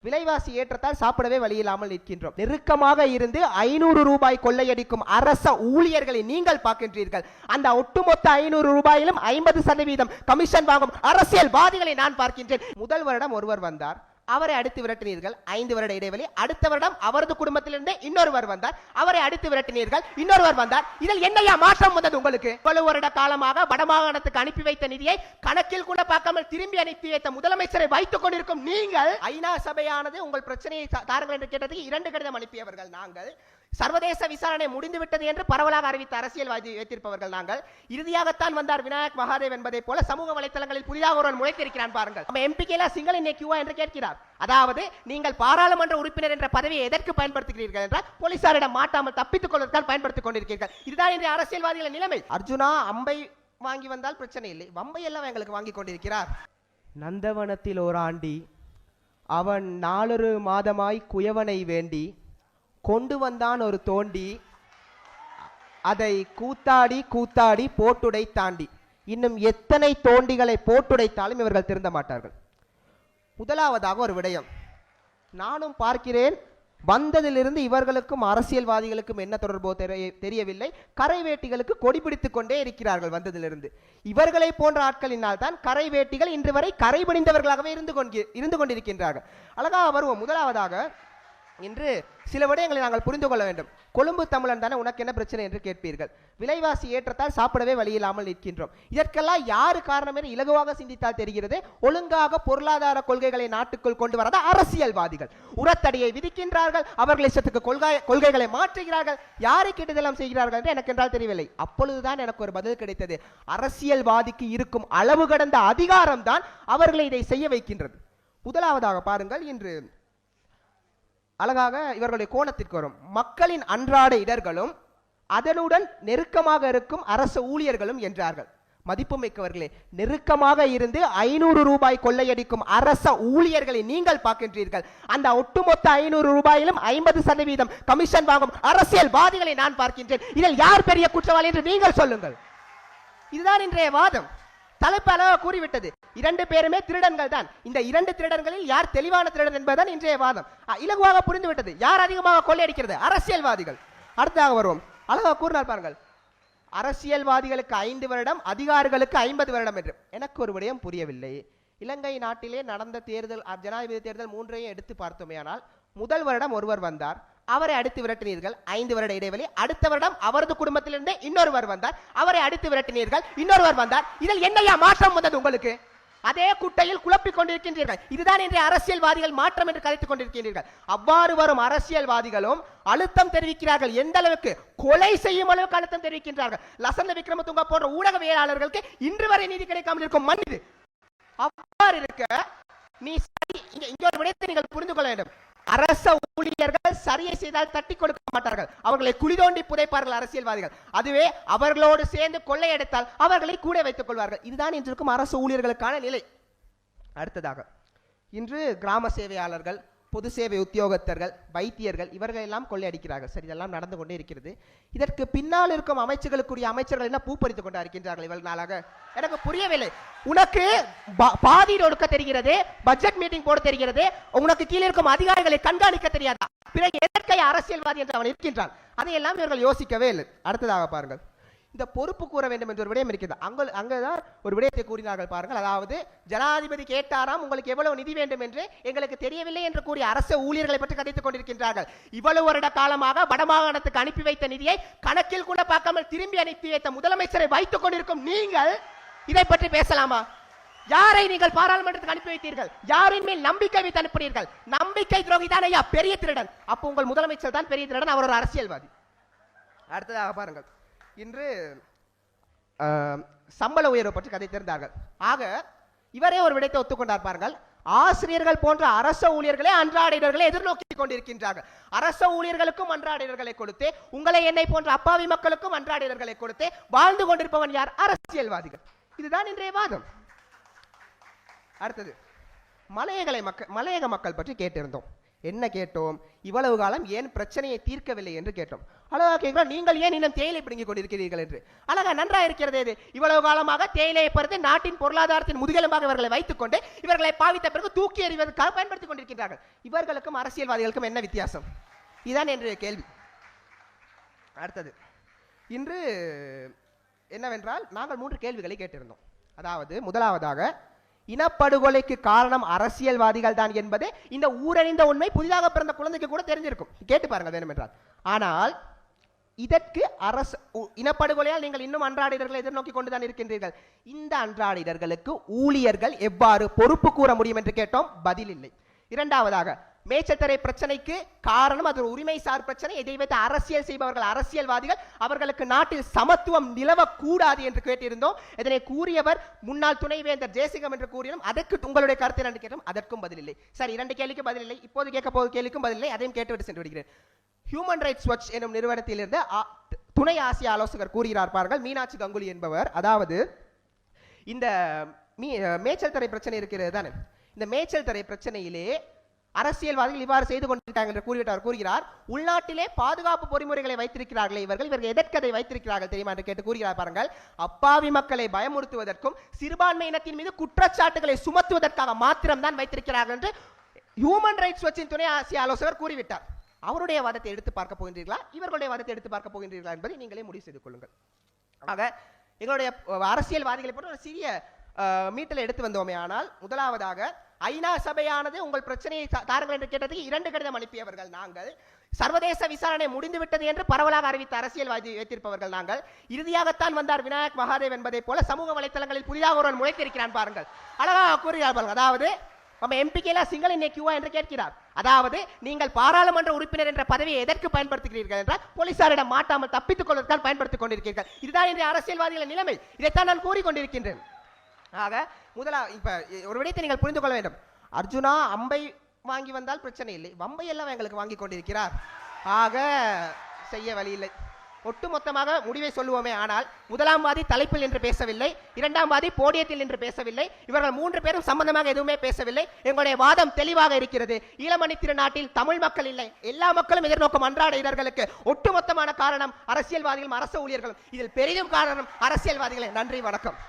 விலைவாசி ஏற்றத்தால் சாப்பிடவே வழியில்லாமல் நிற்கின்றோம். நெருக்கமாக இருந்து 500 ரூபாய் கொள்ளையடிக்கும் அரச ஊழியர்களை நீங்கள் பார்க்கின்றீர்கள். அந்த ஒட்டுமொத்த 500 ரூபாயிலும் 50% கமிஷன் வாங்கும் அரசியல்வாதிகளை நான் பார்க்கின்றேன். முதல் வருடம் ஒருவர் வந்தார், அவரை அடித்து விரட்டினீர்கள். 5 வருட இடைவெளி. அடுத்த வருடம் அவரது குடும்பத்திலிருந்தே இன்னொருவர் வந்தார், அவரை அடித்து விரட்டினீர்கள். இன்னொருவர் வந்தார். இதில் என்னையா மாற்றம் வந்தது உங்களுக்கு? பல வருட காலமாக வடமாகாணத்துக்கு அனுப்பி வைத்த நிதியை கணக்கில் கூட பார்க்காமல் திரும்பி அனுப்பி வைத்த முதலமைச்சரை வைத்துக் கொண்டிருக்கும் நீங்கள், ஐநா சபையானது உங்கள் பிரச்சனையை தாருங்கள் என்று கேட்டதுக்கு 2 கடிதம் அனுப்பியவர்கள் நாங்கள். சர்வதேச விசாரணை முடிந்துவிட்டது என்று பரவலாக அறிவித்த அரசியல்வாதி வைத்திருப்பவர்கள் நாங்கள். இறுதியாகத்தான் வந்தார் விநாயக் மகாதேவ் என்பதை போல சமூக வலைத்தளங்களில் புதிதாக ஒருவன் முளைத்திருக்கிறான் பாருங்கள். நம்ம எம்பிக்கேல சிங்கள இன்னைக்குவா என்று கேட்கிறார். அதாவது நீங்கள் பாராளுமன்ற உறுப்பினர் என்ற பதவியை எதற்கு பயன்படுத்துகிறீர்கள் என்றால் போலீசாரிடம் மாட்டாமல் தப்பித்துக் கொள்வதற்காக பயன்படுத்திக் கொண்டிருக்கிறீர்கள். இதுதான் இன்றைய அரசியல்வாதிகளின் நிலைமை. அர்ஜுனா அம்பை வாங்கி வந்தால் பிரச்சனை இல்லை, வம்பை எல்லாம் எங்களுக்கு வாங்கி கொண்டிருக்கிறார். நந்தவனத்தில் ஓராண்டி அவன் 4 மாதமாய் குயவனை வேண்டி கொண்டு வந்தான் ஒரு தோண்டி, அதை கூத்தாடி கூத்தாடி போட்டுடை தாண்டி. இன்னும் எத்தனை தோண்டிகளை போட்டுடைத்தாலும் இவர்கள் திருந்த மாட்டார்கள். முதலாவதாக ஒரு விடயம் நானும் பார்க்கிறேன். வந்ததிலிருந்து இவர்களுக்கும் அரசியல்வாதிகளுக்கும் என்ன தொடர்போ தெரியவில்லை. கரை வேட்டிகளுக்கு கொடி பிடித்துக் கொண்டே இருக்கிறார்கள். வந்ததிலிருந்து இவர்களை போன்ற ஆட்களினால் தான் கரை வேட்டிகள் இன்று வரை கரை பிடிந்தவர்களாகவே இருந்து கொண்டிருக்கின்றார்கள். அழகாக வருவோம். முதலாவதாக இன்று சில விடயங்களை நாங்கள் புரிந்து கொள்ள வேண்டும். கொழும்பு தமிழன் தானே, உனக்கு என்ன பிரச்சனை என்று கேட்பீர்கள். விலைவாசி ஏற்றத்தால் சாப்பிடவே வழியில்லாமல் நிற்கின்றோம். இதற்கெல்லாம் யாரு காரணம் என்று இலகுவாக சிந்தித்தால் தெரிகிறது. ஒழுங்காக பொருளாதார கொள்கைகளை நாட்டுக்குள் கொண்டு வரத அரசியல்வாதிகள் உரத்தடியை விதிக்கின்றார்கள். அவர்கள் இஷ்டத்துக்கு கொள்கைகளை மாற்றுகிறார்கள். யாரை கேட்டதெல்லாம் செய்கிறார்கள் என்று எனக்கு என்றால் தெரியவில்லை. அப்பொழுதுதான் எனக்கு ஒரு பதில் கிடைத்தது. அரசியல்வாதிக்கு இருக்கும் அளவு கடந்த அதிகாரம் தான் அவர்களை இதை செய்ய வைக்கின்றது. முதலாவதாக பாருங்கள், இன்று அழகாக இவர்களுடைய கோணத்திற்கு வரும். மக்களின் அன்றாட இடர்களும் அதனுடன் நெருக்கமாக இருக்கும் அரசு ஊழியர்களும் என்றார்கள். மதிப்புமிக்கவர்களே, நெருக்கமாக இருந்து 500 ரூபாய் கொள்ளையடிக்கும் அரச ஊழியர்களை நீங்கள் பார்க்கின்றீர்கள். அந்த ஒட்டுமொத்த 500 ரூபாயிலும் 50% கமிஷன் வாங்கும் அரசியல்வாதிகளை நான் பார்க்கின்றேன். இதில் யார் பெரிய குற்றவாளி என்று நீங்கள் சொல்லுங்கள். இதுதான் இன்றைய வாதம். தலைப்பு அழகாக கூறிவிட்டது. 2 பேருமே திருடன்கள் தான். இந்த 2 திருடன்களில் யார் தெளிவான திருடன் என்பதுதான் இன்றைய வாதம். இலகுவாக புரிந்துவிட்டது. யார் அதிகமாக கொள்ளையடிக்கிறது? அரசியல்வாதிகள். அடுத்ததாக வருவோம். அழகாக கூறினார் பாருங்கள், அரசியல்வாதிகளுக்கு 5 வருடம், அதிகாரிகளுக்கு 50 வருடம் என்று. எனக்கு ஒரு விடயம் புரியவில்லை. இலங்கை நாட்டிலே நடந்த தேர்தல், ஜனாதிபதி தேர்தல் 3ஐயும் எடுத்து பார்த்தோமேயானால், முதல் வருடம் ஒருவர் வந்தார், அவரை அடித்து விரட்டினீர்கள். 5 வருட இடைவெளி. அடுத்த வருடம் அவரது குடும்பத்திலிருந்தே இன்னொருவர் வந்தார், அவரை அடித்து விரட்டினீர்கள். இன்னொருவர் வந்தார். இதில் என்னையா மாற்றம் வந்தது உங்களுக்கு? அதே குட்டையில் குழப்பிக் கொண்டிருக்கின்றீர்கள். இதுதான் இன்றைய அரசியல்வாதிகள் மாற்றம் என்று கருத்துக் கொண்டிருக்கின்றீர்கள். அவ்வாறு வரும் அரசியல்வாதிகளும் அழுத்தம் தெரிவிக்கிறார்கள். எந்த அளவுக்கு? கொலை செய்யும் அளவுக்கு அழுத்தம் தெரிவிக்கின்றார்கள். லசந்த விக்ரமதுங்க போன்ற ஊடகவியலாளர்களுக்கு இன்று வரை நீதி கிடைக்காமல் இருக்கும் மண் இது. அவ்வாறு இருக்க நீ இங்க ஒரு விடயத்தை நீங்கள் புரிந்து கொள்ள வேண்டும். அரச ஊழியர்கள் சரியை செய்தால் தட்டி கொடுக்க மாட்டார்கள். அவர்களை குழி தோண்டி புதைப்பார்கள் அரசியல்வாதிகள். அதுவே அவர்களோடு சேர்ந்து கொள்ளையடித்தால் அவர்களை கூட வைத்துக் கொள்வார்கள். இதுதான் இன்று இருக்கும் அரசு ஊழியர்களுக்கான நிலை. அடுத்ததாக, இன்று கிராம சேவையாளர்கள், பொது சேவை உத்தியோகத்தர்கள், வைத்தியர்கள் இவர்கள் எல்லாம் கொள்ளையடிக்கிறார்கள். சரி, இதெல்லாம் நடந்து கொண்டே இருக்கிறது. இதற்கு பின்னால் இருக்கும் அமைச்சர்களுக்குரிய அமைச்சர்கள் என்ன பூ பறித்துக் கொண்டு இருக்கின்றார்கள் இவ்வளவு நாளாக? எனக்கு புரியவில்லை. உனக்கு பாதி ஒடுக்க தெரிகிறது, பட்ஜெட் மீட்டிங் போட தெரிகிறது, உனக்கு கீழே இருக்கும் அதிகாரிகளை கண்காணிக்க தெரியாதா? பிறகு எதற்கை அரசியல்வாதி என்று அவன் இருக்கின்றான். அதையெல்லாம் இவர்கள் யோசிக்கவே இல்லை. அடுத்ததாக பாருங்கள், இந்த பொறுப்பு கூற வேண்டும் என்ற ஒரு விடயம் இருக்கிறது. அங்கதான் ஒரு விடயத்தை கூறினார்கள் பாருங்கள். அதாவது ஜனாதிபதி கேட்டாராம், உங்களுக்கு எவ்வளவு நிதி வேண்டும் என்று, எங்களுக்கு தெரியவில்லை என்று கூறிய அரசு ஊழியர்களை பற்றி கதைத்துக் கொண்டிருக்கின்றார்கள். இவ்வளவு வருட காலமாக வடமாகாணத்துக்கு அனுப்பி வைத்த நிதியை கணக்கில் கூட பார்க்காமல் திரும்பி அனுப்பி வைத்த முதலமைச்சரை வைத்துக் கொண்டிருக்கும் நீங்கள் இதை பற்றி பேசலாமா? யாரை நீங்கள் பாராளுமன்றத்துக்கு அனுப்பி வைத்தீர்கள்? யாரின் மேல் நம்பிக்கை வைத்து அனுப்பினீர்கள்? நம்பிக்கை துரோகி தான் ஐயா பெரிய திருடன். அப்போ உங்கள் முதலமைச்சர் தான் பெரிய திருடன், அவர் ஒரு அரசியல்வாதி. அடுத்ததாக பாருங்கள், இன்று சம்பள உயர்வு பற்றி கதை தெரிந்தார்கள். ஆக இவரே ஒரு விடயத்தை ஒத்துக்கொண்டார் பாருங்கள். ஆசிரியர்கள் போன்ற அரச ஊழியர்களே அன்றாடினர்களை எதிர்நோக்கி கொண்டிருக்கின்றார்கள். அரச ஊழியர்களுக்கும் அன்றாடினர்களை கொடுத்து, உங்களை என்னை போன்ற அப்பாவி மக்களுக்கும் அன்றாடினர்களை கொடுத்து வாழ்ந்து கொண்டிருப்பவன் யார்? அரசியல்வாதிகள். இதுதான் இன்றைய வாதம். அடுத்தது, மலையக மக்கள் பற்றி கேட்டிருந்தோம். என்ன கேட்டோம்? இவ்வளவு காலம் ஏன் பிரச்சனையை தீர்க்கவில்லை என்று கேட்டோம். அழகா கேட்கிறோம், நீங்கள் ஏன் இன்னும் தேயிலை பிடுங்கிக் கொண்டிருக்கிறீர்கள் என்று. அழகா நன்றா இருக்கிறது. இது இவ்வளவு காலமாக தேயிலையை பொறுத்து நாட்டின் பொருளாதாரத்தின் முதுகெலும்பாக இவர்களை வைத்துக் கொண்டு இவர்களை பாவித்த பிறகு தூக்கி எறிவதற்காக பயன்படுத்திக் கொண்டிருக்கிறார்கள். இவர்களுக்கும் அரசியல்வாதிகளுக்கும் என்ன வித்தியாசம்? இதுதான் என்னுடைய கேள்வி. அடுத்தது இன்று என்னவென்றால், நாங்கள் 3 கேள்விகளை கேட்டிருந்தோம். அதாவது முதலாவதாக, இனப்படுகொலைக்கு காரணம் அரசியல்வாதிகள் தான் என்பது இந்த ஊரறிந்த உண்மை புதிதாக பிறந்த குழந்தைக்கு கூட தெரிஞ்சிருக்கும். கேட்டு பாருங்கள் வேணுமென்றால். ஆனால் இதற்கு இனப்படுகொலையால் நீங்கள் இன்னும் அன்றாடிடர்களை எதிர்நோக்கி கொண்டுதான் இருக்கின்றீர்கள். இந்த அன்றாடிடர்களுக்கு ஊழியர்கள் எவ்வாறு பொறுப்பு கூற முடியும் என்று கேட்டோம், பதில் இல்லை. இரண்டாவதாக, மேச்சத்தரை பிரச்சனைக்கு காரணம் அது உரிமை சார் பிரச்சனை. இதை வைத்து அரசியல் செய்பவர்கள் அரசியல்வாதிகள், அவர்களுக்கு நாட்டில் சமத்துவம் நிலவக்கூடாது என்று கேட்டிருந்தோம். இதனை கூறியவர் முன்னாள் துணைவேந்தர் ஜெயசிங்கம் என்று கூறினோம். அதற்கு உங்களுடைய கருத்து என்று கேட்டோம், அதற்கும் பதில் இல்லை. சரி, 2 கேள்விக்கு பதில் இல்லை. இப்போது கேட்க போகும் கேள்விக்கும் பதில் இல்லை. அதையும் கேட்டுவிட்டு சென்று விடுகிறேன். ஹியூமன் ரைட்ஸ் வாட்ச் எனும் நிறுவனத்திலிருந்து துணை ஆசிய ஆலோசகர் கூறுகிறார் பாருங்கள், மீனாட்சி கங்குலி என்பவர். அதாவது இந்த மேச்சல் தரை பிரச்சனை இருக்கிறது தானே, இந்த மேச்சல் தரை பிரச்சனையிலே அரசியல்வாதிகள் இவ்வாறு செய்து கொண்டிருக்காங்க என்று கூறுகிறார். உள்நாட்டிலே பாதுகாப்பு பொறிமுறைகளை வைத்திருக்கிறார்களே இவர்கள் எதற்கதை வைத்திருக்கிறார்கள் தெரியுமா என்று கேட்டு கூறுகிறார் பாருங்கள். அப்பாவி மக்களை பயமுறுத்துவதற்கும் சிறுபான்மை இனத்தின் மீது குற்றச்சாட்டுகளை சுமத்துவதற்காக மாத்திரம்தான் வைத்திருக்கிறார்கள் என்று ஹியூமன் ரைட்ஸ் வாட்சின் துணை ஆசிய ஆலோசகர் கூறிவிட்டார். அவருடைய வாதத்தை எடுத்து பார்க்க போகின்றீர்களா, இவர்களுடைய வாதத்தை எடுத்து பார்க்க போகின்றீர்களா என்பதை நீங்களே முடிவு செய்து கொள்ளுங்கள். ஆக எங்களுடைய அரசியல்வாதிகளை போன்ற ஒரு சிறிய மீட்டலை எடுத்து வந்தோமே. ஆனால் முதலாவதாக, ஐநா சபையானது உங்கள் பிரச்சனையை தாருங்கள் என்று கேட்டதுக்கு 2 கடிதம் அனுப்பியவர்கள் நாங்கள். சர்வதேச விசாரணை முடிந்துவிட்டது என்று பரவலாக அறிவித்த அரசியல்வாதி வைத்திருப்பவர்கள் நாங்கள். இறுதியாகத்தான் வந்தார் விநாயக் மகாதேவ் என்பதை போல சமூக வலைத்தளங்களில் புதிதாக ஒருவன் முளைத்திருக்கிறான் பாருங்கள். அழகாக கூறுகிறார்கள். அதாவது நம்ம எம்பிக்கேல சிங்கள கியூவா என்று கேட்கிறார். அதாவது நீங்கள் பாராளுமன்ற உறுப்பினர் என்ற பதவியை எதற்கு பயன்படுத்துகிறீர்கள் என்றால் போலீசாரிடம் மாட்டாமல் தப்பித்துக் கொள்வதற்காக பயன்படுத்திக் கொண்டிருக்கிறீர்கள். இதுதான் இன்றைய அரசியல்வாதிகளின் நிலைமை. இதைத்தான் நான் கூறிக்கொண்டிருக்கின்றேன். ஆக இப்ப ஒரு விடயத்தை நீங்கள் புரிந்து கொள்ள வேண்டும். அர்ஜுனா அம்பை வாங்கி வந்தால் பிரச்சனை இல்லை, வம்பை எல்லாம் எங்களுக்கு வாங்கி கொண்டிருக்கிறார். ஆக செய்ய வழி இல்லை. ஒட்டுமொத்தமாக முடிவை சொல்லுவோமே. ஆனால் முதலாம் வாதி தலைப்பில் என்று பேசவில்லை, இரண்டாம் வாதி போடியத்தில் என்று பேசவில்லை. இவர்கள் 3 பேரும் சம்பந்தமாக எதுவுமே பேசவில்லை. எங்களுடைய வாதம் தெளிவாக இருக்கிறது. ஈழமணி திருநாட்டில் தமிழ் மக்கள் இல்லை, எல்லா மக்களும் எதிர்நோக்கும் அன்றாட இடர்களுக்கு ஒட்டுமொத்தமான காரணம் அரசியல்வாதிகளும் அரசு ஊழியர்களும். இதில் பெரிதும் காரணம் அரசியல்வாதிகளே. நன்றி, வணக்கம்.